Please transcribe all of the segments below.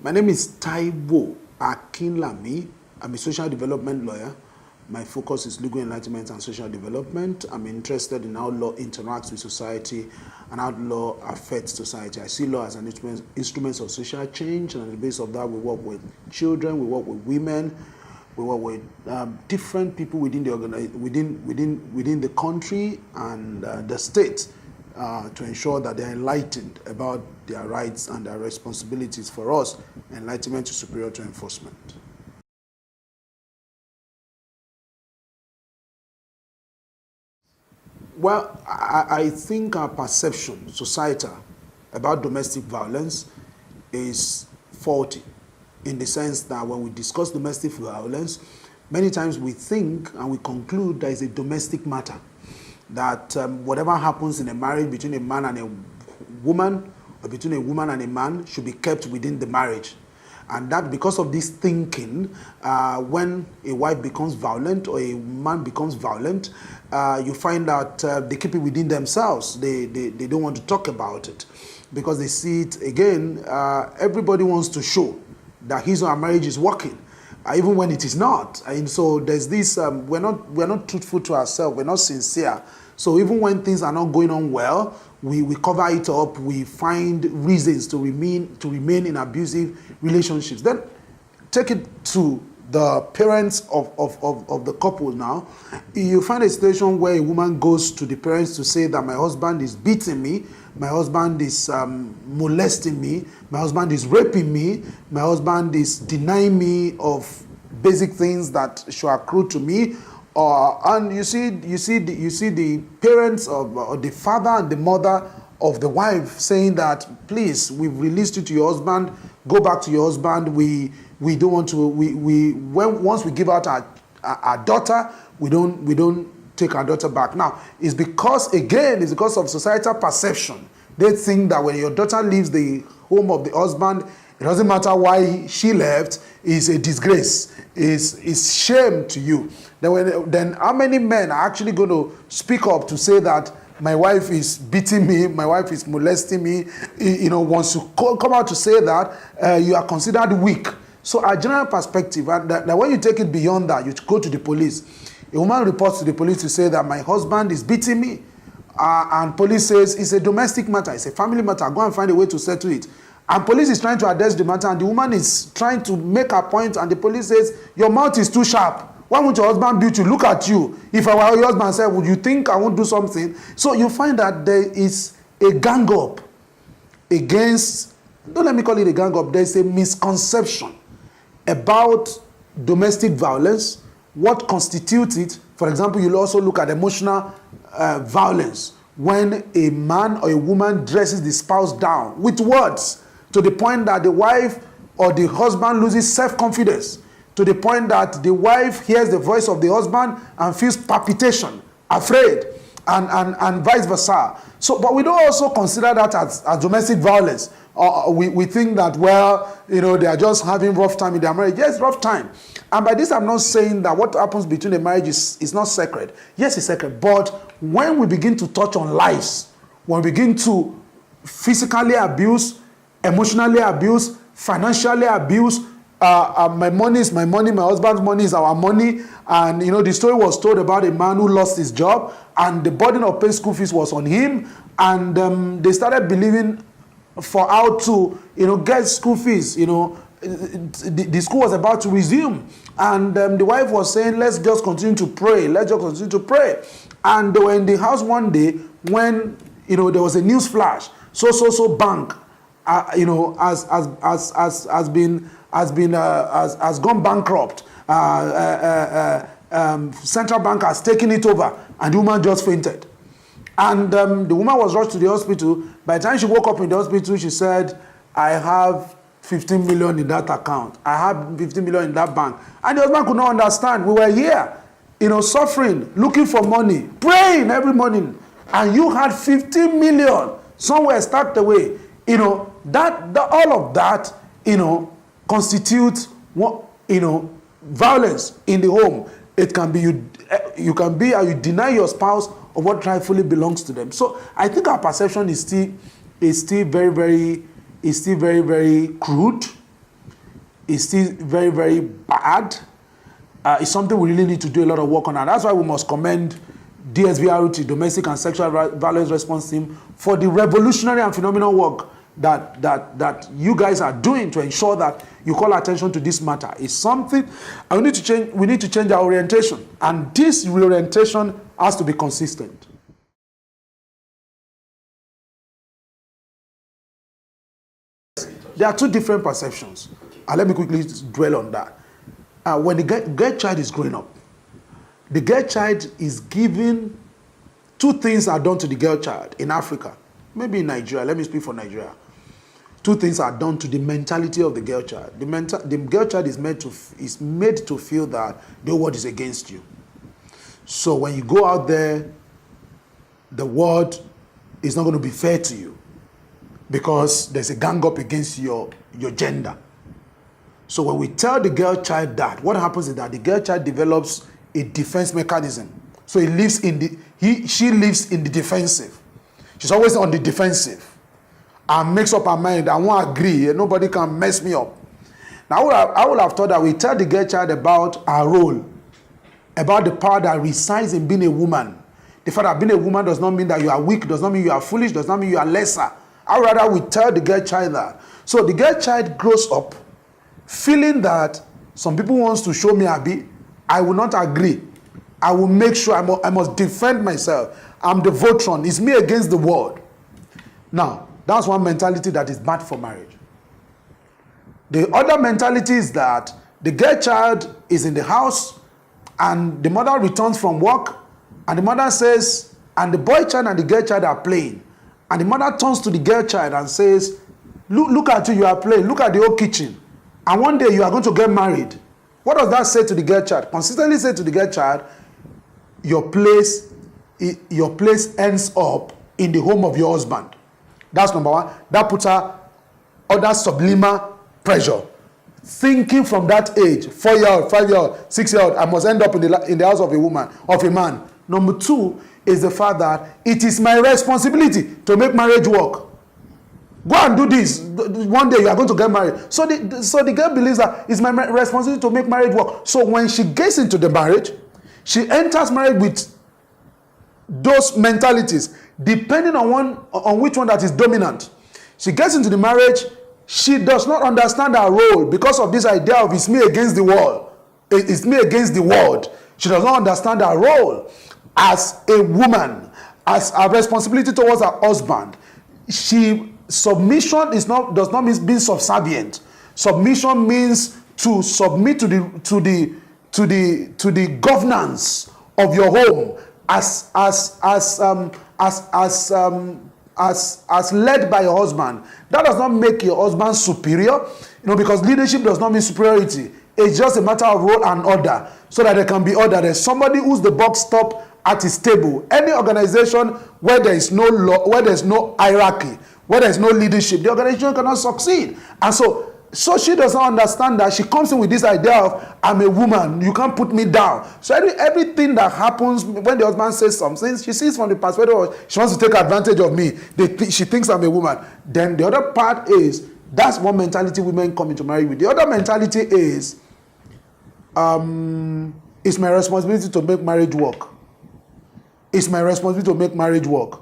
My name is Taiwo Akinlami. I'm a social development lawyer. My focus is legal enlightenment and social development. I'm interested in how law interacts with society and how law affects society. I see law as an instrument of social change, and on the basis of that, we work with children, we work with women, we work with different people within the within the country and the state to ensure that they're enlightened about their rights and their responsibilities. For us, enlightenment is superior to enforcement. Well, I think our perception, societal, about domestic violence is faulty, in the sense that when we discuss domestic violence, many times we think and we conclude that it's a domestic matter, that whatever happens in a marriage between a man and a woman, or between a woman and a man, should be kept within the marriage. And that because of this thinking, when a wife becomes violent or a man becomes violent, you find that they keep it within themselves. They don't want to talk about it because they see it, again, everybody wants to show that his or her marriage is working, even when it is not. And so there's this, we're not truthful to ourselves, we're not sincere. So even when things are not going on well, we cover it up, we find reasons to remain in abusive relationships. Then take it to the parents of the couple now. You find a situation where a woman goes to the parents to say that my husband is beating me, my husband is molesting me, my husband is raping me, my husband is denying me of basic things that should accrue to me. And you see the parents of or the father and the mother of the wife saying that, please, we've released you to your husband, go back to your husband. We don't want to. Once we give out our daughter, we don't take our daughter back. Now it's because of societal perception. They think that when your daughter leaves the home of the husband, it doesn't matter why she left, is a disgrace, is shame to you. Then how many men are actually going to speak up to say that my wife is beating me, my wife is molesting me? Once you come out to say that, you are considered weak. So our general perspective, that when you take it beyond that, you go to the police. A woman reports to the police to say that my husband is beating me, and police says it's a domestic matter, it's a family matter, go and find a way to settle it. And police is trying to address the matter, and the woman is trying to make her point, and the police says, your mouth is too sharp. Why won't your husband beat you? Look at you. If I were your husband, said, would you think I won't do something? So you find that there is a gang up against, don't let me call it a gang up, there's a misconception about domestic violence, what constitutes it. For example, you'll also look at emotional violence, when a man or a woman dresses the spouse down with words, to the point that the wife or the husband loses self-confidence, to the point that the wife hears the voice of the husband and feels palpitation, afraid, and vice versa. So, but we don't also consider that as domestic violence. We think that, well, they are just having rough time in their marriage. Yes, rough time. And by this, I'm not saying that what happens between the marriage is not sacred. Yes, it's sacred. But when we begin to touch on lives, when we begin to physically abuse, emotionally abuse, financially abuse, my money is my money, my husband's money is our money. And the story was told about a man who lost his job, and the burden of paying school fees was on him. And they started believing for how to get school fees. The school was about to resume, and the wife was saying, let's just continue to pray, And they were in the house one day when there was a news flash, so bank has gone bankrupt. Central bank has taken it over, and the woman just fainted. And the woman was rushed to the hospital. By the time she woke up in the hospital, she said, I have 15 million in that account. I have 15 million in that bank. And the husband could not understand. We were here, suffering, looking for money, praying every morning. And you had 15 million somewhere stacked away. All of that, constitutes violence in the home. It can be you deny your spouse of what rightfully belongs to them. So I think our perception is still very, very crude. is still very, very bad. It's something we really need to do a lot of work on, and that's why we must commend DSVRT, Domestic and Sexual Violence Response Team, for the revolutionary and phenomenal work that you guys are doing to ensure that you call attention to this matter. It's something, and we need to change our orientation, and this reorientation has to be consistent. There are two different perceptions, and let me quickly dwell on that. When the girl child is growing up, the girl child is given, two things are done to the girl child in Africa, maybe in Nigeria. Let me speak for Nigeria. Two things are done to the mentality of the girl child. The girl child is made to feel that the world is against you. So when you go out there, the world is not going to be fair to you because there's a gang up against your gender. So when we tell the girl child that, what happens is that the girl child develops a defense mechanism. So she lives in the defensive. She's always on the defensive and makes up her mind. I won't agree. Nobody can mess me up. Now I would have thought that we tell the girl child about her role, about the power that resides in being a woman. The fact that being a woman does not mean that you are weak, does not mean you are foolish, does not mean you are lesser. I would rather we tell the girl child that. So the girl child grows up feeling that some people wants to show me Abi, I will not agree. I will make sure I must defend myself. I'm the Voltron. It's me against the world. Now, that's one mentality that is bad for marriage. The other mentality is that the girl child is in the house and the mother returns from work and the mother says, and the boy child and the girl child are playing. And the mother turns to the girl child and says, look at you are playing. Look at the whole kitchen. And one day you are going to get married. What does that say to the girl child? Consistently say to the girl child, your place ends up in the home of your husband. That's number one. That puts her under subliminal pressure. Thinking from that age, 4-year-old, 5-year-old, 6-year-old, I must end up in the house of a man. Number two is the fact that it is my responsibility to make marriage work. Go and do this. One day you are going to get married. So the girl believes that it's my responsibility to make marriage work. So when she gets into the marriage, she enters marriage with those mentalities, depending on which one that is dominant. She gets into the marriage, she does not understand her role because of this idea of it's me against the world. It's me against the world. She does not understand her role as a woman, as a responsibility towards her husband. Submission does not mean being subservient. Submission means to submit to the governance of your home as led by your husband. That does not make your husband superior, because leadership does not mean superiority. It's just a matter of role and order, so that there can be order. There's somebody who's the box stop at his table. Any organization where there is no law, where there's no hierarchy, where there's no leadership, the organization cannot succeed. And so she does not understand that. She comes in with this idea of, I'm a woman, you can't put me down. So everything that happens when the husband says something, she sees from the perspective of, she wants to take advantage of me. She thinks I'm a woman. Then the other part is, that's one mentality women come into marriage with. The other mentality is, it's my responsibility to make marriage work. It's my responsibility to make marriage work.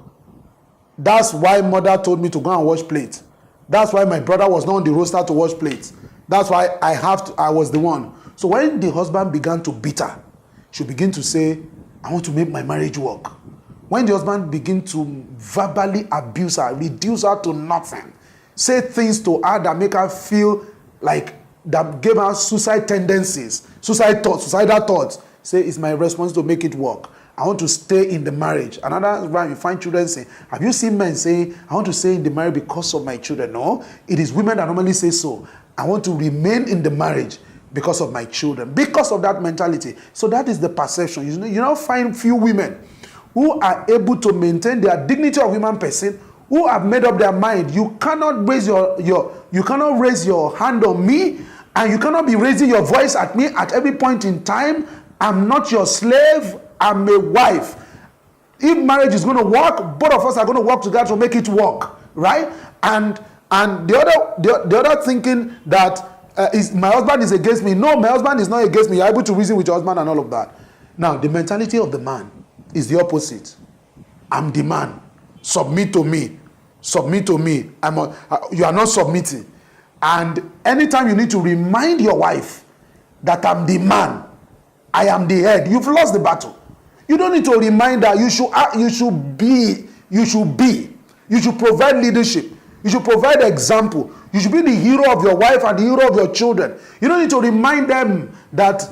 That's why mother told me to go and wash plates. That's why my brother was not on the roster to wash plates. That's why I was the one. So when the husband began to beat her, she began to say, I want to make my marriage work. When the husband began to verbally abuse her, reduce her to nothing, say things to her that make her feel like, that gave her suicide tendencies, suicidal thoughts, say, it's my responsibility to make it work. I want to stay in the marriage. Another one, you find children saying, have you seen men saying, I want to stay in the marriage because of my children? No, it is women that normally say so. I want to remain in the marriage because of my children, because of that mentality. So that is the perception. You now find few women who are able to maintain their dignity of human person, who have made up their mind. You cannot raise your hand on me, and you cannot be raising your voice at me at every point in time. I'm not your slave. I'm a wife. If marriage is going to work, both of us are going to work together to make it work, right? And the other thinking that is my husband is against me. No, my husband is not against me. You're able to reason with your husband and all of that. Now, the mentality of the man is the opposite. I'm the man. Submit to me. Submit to me. You are not submitting. And anytime you need to remind your wife that I'm the man, I am the head, you've lost the battle. You don't need to remind her. You should provide leadership. You should provide example. You should be the hero of your wife and the hero of your children. You don't need to remind them that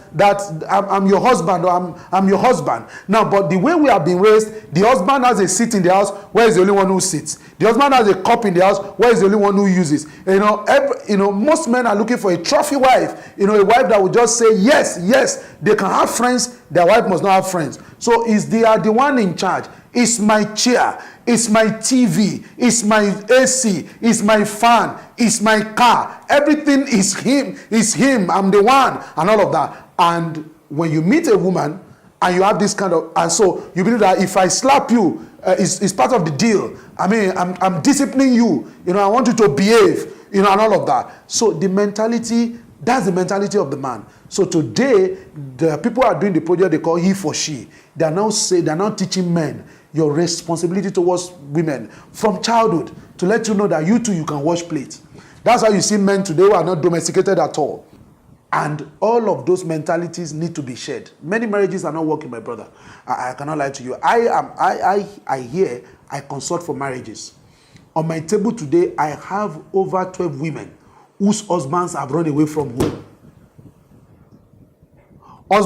I'm your husband or I'm your husband. Now, but the way we have been raised, the husband has a seat in the house where is the only one who sits. The husband has a cup in the house where is the only one who uses. Most men are looking for a trophy wife. A wife that will just say yes, yes. They can have friends. Their wife must not have friends. So they are the one in charge. It's my chair, it's my TV, it's my AC, it's my fan, it's my car. Everything is him, I'm the one, and all of that. And when you meet a woman and you have this kind of, and so you believe that if I slap you, it's part of the deal. I mean, I'm disciplining you. I want you to behave, and all of that. So the mentality, that's the mentality of the man. So today, the people are doing the project they call he for she. They are now teaching men your responsibility towards women from childhood to let you know that you too, you can wash plates. That's how you see men today who are not domesticated at all. And all of those mentalities need to be shared. Many marriages are not working, my brother. I cannot lie to you. I consult for marriages. On my table today, I have over 12 women whose husbands have run away from home. A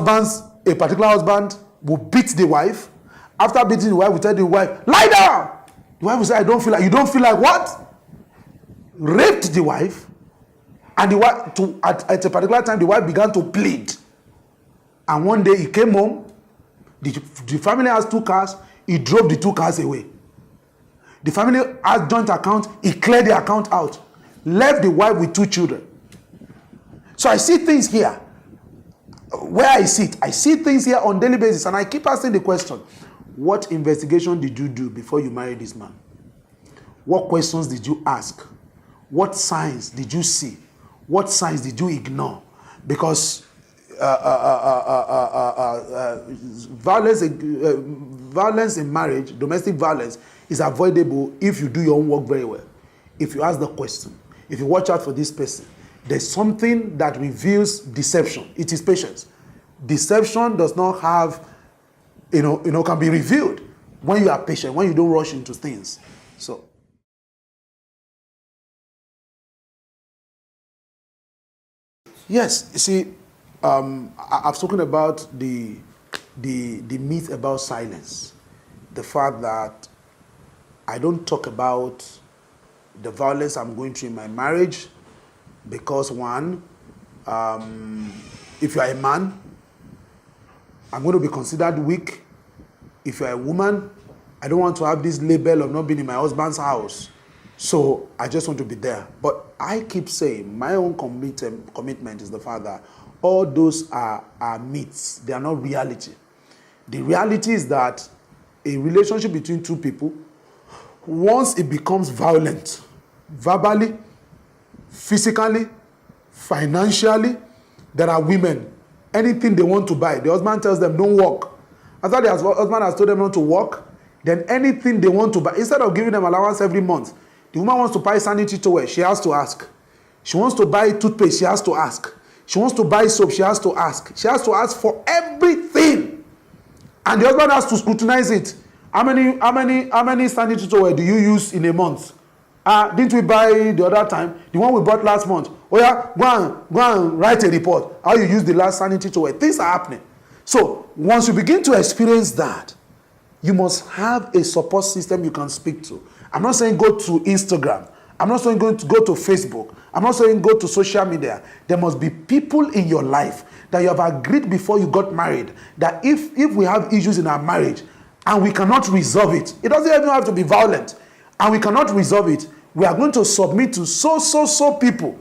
particular husband will beat the wife. After beating the wife, we tell the wife, lie down. The wife will say, I don't feel like. You don't feel like what? Raped the wife. And the wife, at a particular time, the wife began to plead. And one day he came home. The family has 2 cars. He drove the 2 cars away. The family has joint account. He cleared the account out. Left the wife with 2 children. So I see things here. Where I sit, I see things here on daily basis. And I keep asking the question, what investigation did you do before you married this man? What questions did you ask? What signs did you see? What signs did you ignore? Because violence in marriage, domestic violence, is avoidable if you do your own work very well. If you ask the question, if you watch out for this person, there's something that reveals deception. It is patience. Deception does not have, can be revealed when you are patient, when you don't rush into things. So. Yes, you see, I've spoken about the myth about silence. The fact that I don't talk about the violence I'm going through in my marriage because, one, if you are a man, I'm going to be considered weak. If you're a woman, I don't want to have this label of not being in my husband's house. So I just want to be there. But I keep saying my own commitment is the fact that all those are myths. They are not reality. The reality is that a relationship between 2 people, once it becomes violent, verbally, physically, financially, there are women, anything they want to buy, the husband tells them, don't work. After the husband has told them not to work, then anything they want to buy, instead of giving them allowance every month, the woman wants to buy sanitary towel, she has to ask. She wants to buy toothpaste, she has to ask. She wants to buy soap, she has to ask. She has to ask for everything. And the husband has to scrutinize it. How many sanitary towel do you use in a month? Didn't we buy the other time? The one we bought last month. Oh yeah, go and write a report. How you use the last sanitary towel. Things are happening. So once you begin to experience that, you must have a support system you can speak to. I'm not saying go to Instagram. I'm not saying go to Facebook. I'm not saying go to social media. There must be people in your life that you have agreed before you got married that if we have issues in our marriage and we cannot resolve it, it doesn't even have to be violent, and we cannot resolve it, we are going to submit to so people,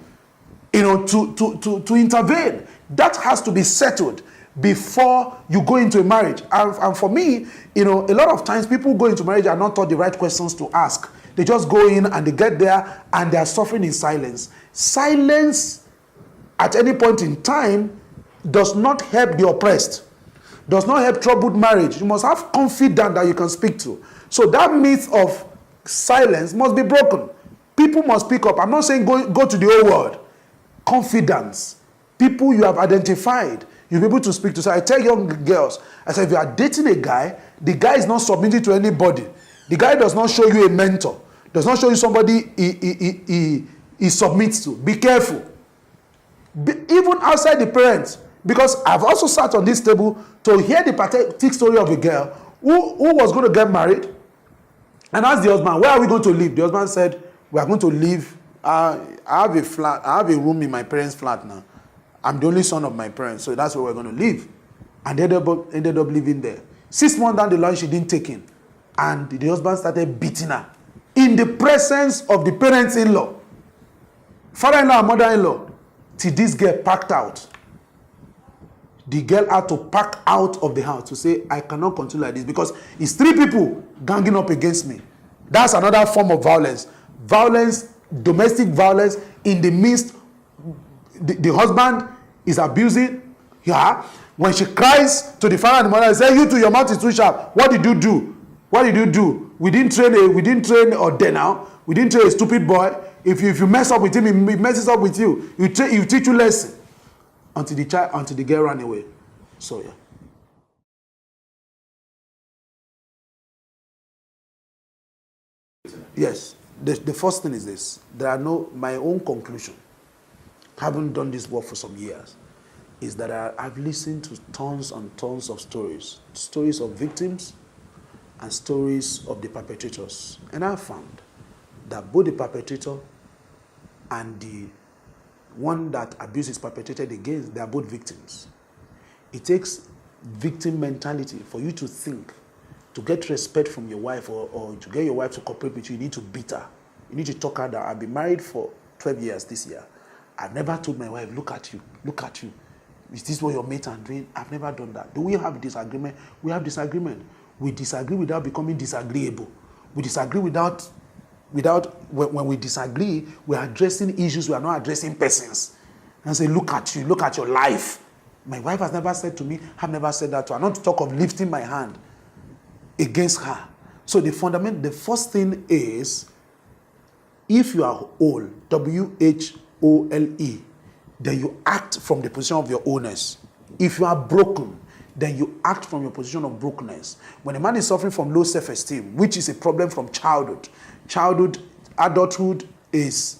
to intervene. That has to be settled before you go into a marriage. And for me, a lot of times people go into marriage are not taught the right questions to ask. They just go in and they get there and they are suffering in silence. Silence at any point in time does not help the oppressed, does not help troubled marriage. You must have confidence that you can speak to. So that myth of silence must be broken. People must speak up. I'm not saying go to the whole world. Confidence. People you have identified, you'll be able to speak to. So I tell young girls, I say, if you are dating a guy, the guy is not submitting to anybody. The guy does not show you a mentor, does not show you somebody he submits to. Be careful. Even outside the parents, because I've also sat on this table to hear the pathetic story of a girl who was going to get married and asked the husband, where are we going to live? The husband said, we are going to live, I have a flat, I have a room in my parents' flat now. I'm the only son of my parents, so that's where we're going to live. And they ended up living there. 6 months down the line, she didn't take him. And the husband started beating her in the presence of the parents-in-law, father-in-law and mother-in-law, till this girl packed out. The girl had to pack out of the house to say, I cannot continue like this because it's 3 people ganging up against me. That's another form of violence. Violence, domestic violence in the midst. The husband is abusing her. When she cries to the father and the mother and says, you to your mouth is too sharp. What did you do? What did you do? We didn't train now. We didn't train a stupid boy. If you mess up with him, he messes up with you. He teach you lesson. Until the girl ran away. So yeah. Yes. The first thing is this. My own conclusion, having done this work for some years, is that I've listened to tons and tons of stories. Stories of victims and stories of the perpetrators. And I found that both the perpetrator and the one that abuse is perpetrated against, they are both victims. It takes victim mentality for you to think, to get respect from your wife or to get your wife to cooperate with you, you need to beat her. You need to talk her down. I've been married for 12 years this year. I've never told my wife, look at you. Is this what your mates are doing? I've never done that. Do we have disagreement? We have disagreement. We disagree without becoming disagreeable. We disagree without when we disagree, we are addressing issues, we are not addressing persons. And say, look at you, look at your life. My wife has never said to me, I've never said that to her. Not to talk of lifting my hand against her. So the first thing is, if you are whole, W-H-O-L-E, then you act from the position of your wholeness. If you are broken, then you act from your position of brokenness. When a man is suffering from low self-esteem, which is a problem from adulthood is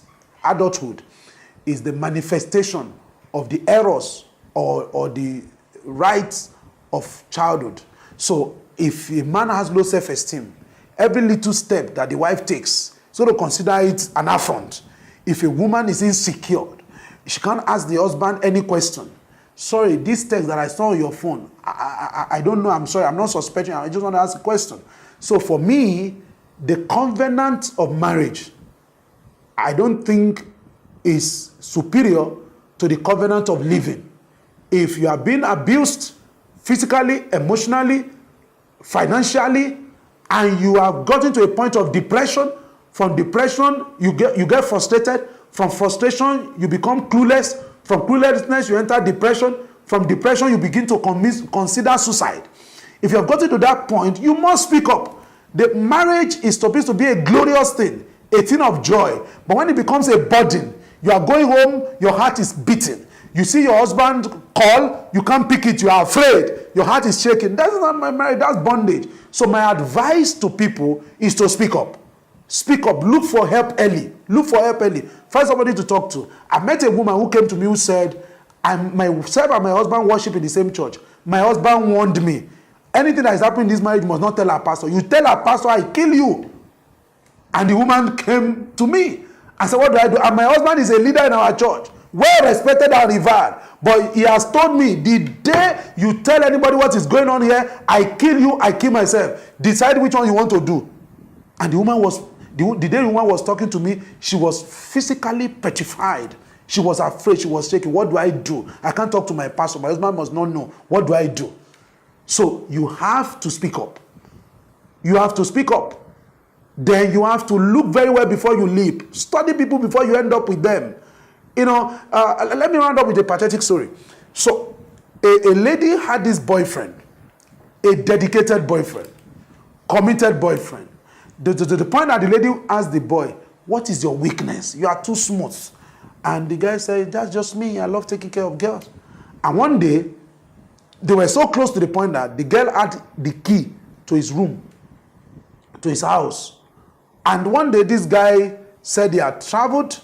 the manifestation of the errors or the rights of childhood. So if a man has low self-esteem, every little step that the wife takes, so to consider it an affront. If a woman is insecure, she can't ask the husband any question. Sorry, this text that I saw on your phone, I don't know, I'm sorry, I'm not suspecting, I just want to ask a question. So for me, the covenant of marriage, I don't think is superior to the covenant of living. If you are being abused physically, emotionally, financially, and you have gotten to a point of depression, from depression you get frustrated, from frustration you become clueless, from cluelessness you enter depression, from depression you begin to consider suicide. If you have gotten to that point, you must speak up. The marriage is supposed to be a glorious thing, a thing of joy. But when it becomes a burden, you are going home, your heart is beating. You see your husband call, you can't pick it, you are afraid, your heart is shaking. That's not my marriage, that's bondage. So my advice to people is to speak up. Speak up, look for help early. Look for help early. Find somebody to talk to. I met a woman who came to me who said, myself and my husband worship in the same church. My husband warned me, anything that is happening in this marriage, you must not tell our pastor. You tell our pastor, I kill you. And the woman came to me and said, what do I do? And my husband is a leader in our church, well respected and revered. But he has told me, the day you tell anybody what is going on here, I kill you, I kill myself. Decide which one you want to do. And the day the woman was talking to me, she was physically petrified. She was afraid, she was shaking. What do I do? I can't talk to my pastor. My husband must not know. What do I do? So you have to speak up. You have to speak up. Then you have to look very well before you leap. Study people before you end up with them. Let me round up with a pathetic story. So, a lady had this boyfriend, a dedicated boyfriend, committed boyfriend. To the point that the lady asked the boy, what is your weakness? You are too smooth. And the guy said, that's just me. I love taking care of girls. And one day, they were so close to the point that the girl had the key to his room, to his house. And one day, this guy said he had traveled,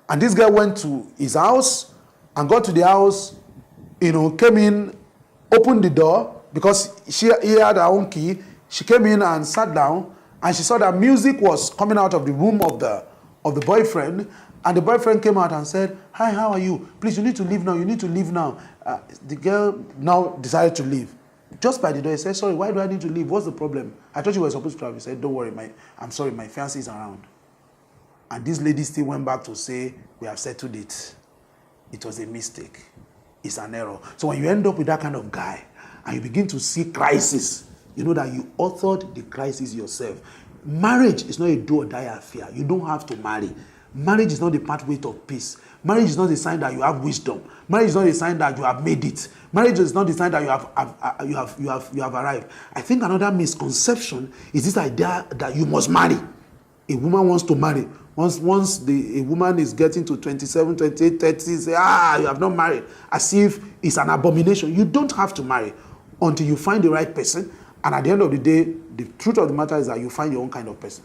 and this guy went to his house and got to the house, came in, opened the door, because he had her own key. She came in and sat down, and she saw that music was coming out of the room of the boyfriend. And the boyfriend came out and said, hi, how are you? Please, you need to leave now. You need to leave now. The girl now decided to leave. Just by the door, he said, sorry, why do I need to leave? What's the problem? I thought you were supposed to travel. He said, don't worry, I'm sorry, my fiancé is around. And this lady still went back to say, we have settled it. It was a mistake. It's an error. So when you end up with that kind of guy, and you begin to see crisis, you know that you authored the crisis yourself. Marriage is not a do or die affair. You don't have to marry. Marriage is not the pathway to peace. Marriage is not a sign that you have wisdom. Marriage is not a sign that you have made it. Marriage is not the sign that you have arrived. I think another misconception is this idea that you must marry. A woman wants to marry. Once a woman is getting to 27, 28, 30, say, you have not married, as if it's an abomination. You don't have to marry until you find the right person. And at the end of the day, the truth of the matter is that you find your own kind of person.